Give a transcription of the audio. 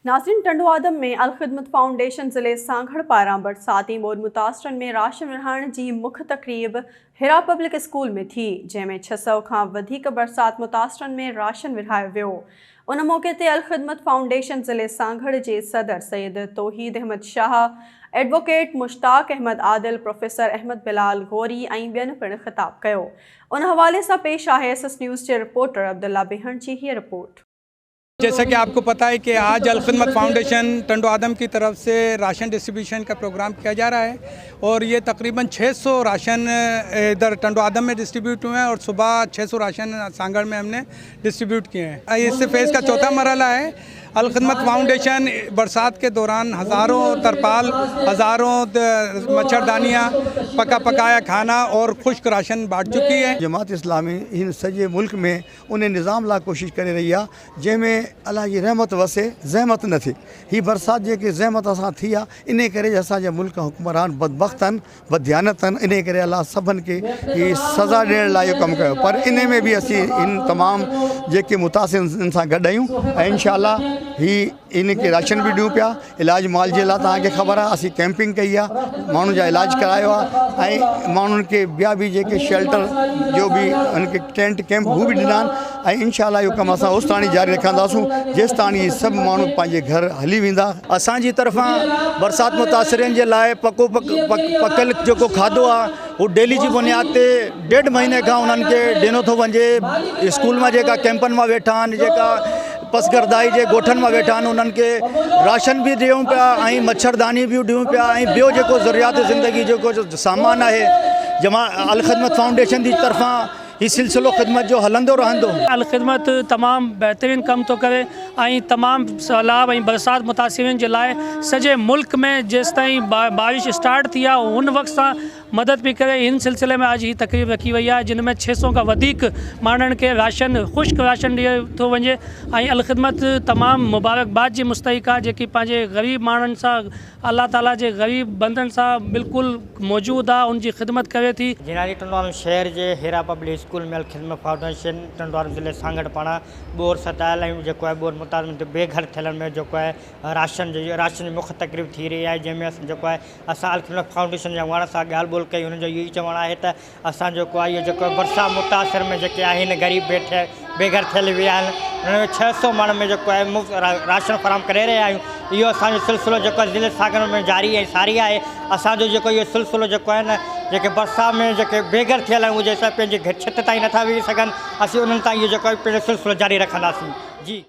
नाज़रीन, टंडो आदम में अलखिदमत फाउंडेशन ज़िले सांगड़ पारां बरसाती मोर मुतासरन में राशन विरहाइण जी मुख्य तकरीब हिरा पब्लिक स्कूल में थी, जंहिंमें 600 खां वधीक बरसात मुतासरन में राशन विरहायो वियो। उन मौके ते अलखिदमत फाउंडेशन ज़िले सांगड़ जे सदर सैयद तौहीद अहमद शाह, एडवोकेट मुश्ताक अहमद आदिल, प्रोफेसर अहमद बिलाल गौरी ऐं ॿियनि पिणु ख़िताब कयो। उन हवाले सां पेश आहे SS न्यूज़ जे रिपोर्टर अब्दुल्ला बेहण जी हीअ रिपोर्ट। जैसा कि आपको पता है कि आज अलखिदमत फाउंडेशन टंडो आदम की तरफ से राशन डिस्ट्रीब्यूशन का प्रोग्राम किया जा रहा है और ये तकरीबन 600 राशन इधर टंडो आदम में डिस्ट्रीब्यूट हुए हैं और सुबह 600 राशन सांगड़ में हमने डिस्ट्रीब्यूट किए हैं। इस फेज़ का चौथा मरहला है। अलखिदमत फाउंडेशन बरसात के दौरान हज़ारों तरपाल, हज़ारों मच्छरदानियाँ, पकाया खाना और खुश्क राशन बांट चुकी है। जमात इस्लामी इन सॼे मुल्क में उन निज़ाम लाइ कोशिश करे रही आहे जंहिंमें अल्लाह जी रहमत वसे, ज़हमत न थिए। ही बरसात जेके ज़हमत असां थी आहे, इन करे असांजा मुल्क हुक्मरान बदबख़्त आहिनि, बददियानत आहिनि। इन करे अल्लाह सभिनि खे ही सज़ा ॾियण लाइ इहो कमु कयो। पर इन में बि असीं इन तमामु जेके मुतासिरनि सां गॾु आहियूं ऐं इंशाअल्लाह ही इनके राशन भी ॾियूं पिया। इलाज मुआलजे लाइ तव्हांखे ख़बर आहे असीं कैंपिंग कई आहे, माण्हुनि जा इलाज करायो आहे ऐं माण्हुनि खे ॿिया बि जेके शेल्टर जो बि उनके टेंट कैंप हू बि ॾिना आहिनि ऐं इंशाअल्लाह इहो कमु असां होसि ताणी जारी रखंदासूं जेसि ताणी इहे सभु माण्हू पंहिंजे घर हली वेंदा। असांजी तरफ़ां बरसात मुतासिरनि जे लाइ पकल जेको खाधो आहे उहो डेली जी बुनियाद ते 1.5 महीने खां उन्हनि खे ॾिनो थो वञे। स्कूल मां जेका कैंपनि मां वेठा आहिनि, जेका पसगरदाई जे ॻोठनि मां वेठा आहिनि, उन्हनि खे राशन बि ॾियूं पिया ऐं मच्छरदानी बि ॾियूं पिया ऐं ॿियो जेको ज़रूरियात ज़िंदगी जेको सामान आहे अलखिदमत फाउंडेशन जी तरफ़ां ही सिलसिलो ख़िदमत जो हलंदो रहंदो। अलखिदमत तमामु बहितरीन कम तो करे ऐं तमामु सैलाब ऐं बरसात मुतासिरनि जे लाइ सॼे मुल्क में जेसि ताईं बारिश स्टार्ट थी आहे उन वक़्त सां मदद भी करे। इन सिलसिले में आज ही तकरीब रखी वई आहे जिन में 600 खां वधीक माण्हुनि खे राशन, खुश्क राशन ॾियो थो वञे ऐं अलखिदमत तमामु मुबारकबाद जी मुस्तहिक आहे, जेकी पंहिंजे ग़रीब माण्हुनि सां, अल्लाह ताला जे ग़रीब बंदनि सां बिल्कुलु मौजूदु आहे, उनजी ख़िदमत करे थी। जिनारी टंडो आदम शहर जे हिरा पब्लिक स्कूल में अलखिदमत फाउंडेशन टंडो आदम ज़िले सांगड़ पारां बोर सतायल ऐं जेको आहे बोर मुताबिक़ बेघर थियलनि में जेको आहे राशन जी मुख्य तकरीब थी रही आहे, जंहिंमें जेको आहे असां अलखिदमत फाउंडेशन जा माण्हुनि सां ॻाल्हि ॿोल कई। हुनजो इहो ई चवणु आहे त असां जेको आहे इहो जेको बरसात मुतासिर में जेके आहिनि ग़रीब बेघर थियल विया आहिनि, हुन में 600 माण्हू में जेको आहे मुफ़्त राशन फराहम करे रहिया आहियूं। इहो असांजो सिलसिलो जेको आहे ज़िले सांगड़ में जारी ऐं सारी आहे। असांजो जेको इहो सिलसिलो जेको आहे न, जेके बरसात में जेके बेघर थियल आहिनि, उहे जंहिंसां पंहिंजे छित ताईं नथा वेही सघनि, असीं उन्हनि ताईं इहो जेको आहे पंहिंजो सिलसिलो जारी रखंदासीं। जी।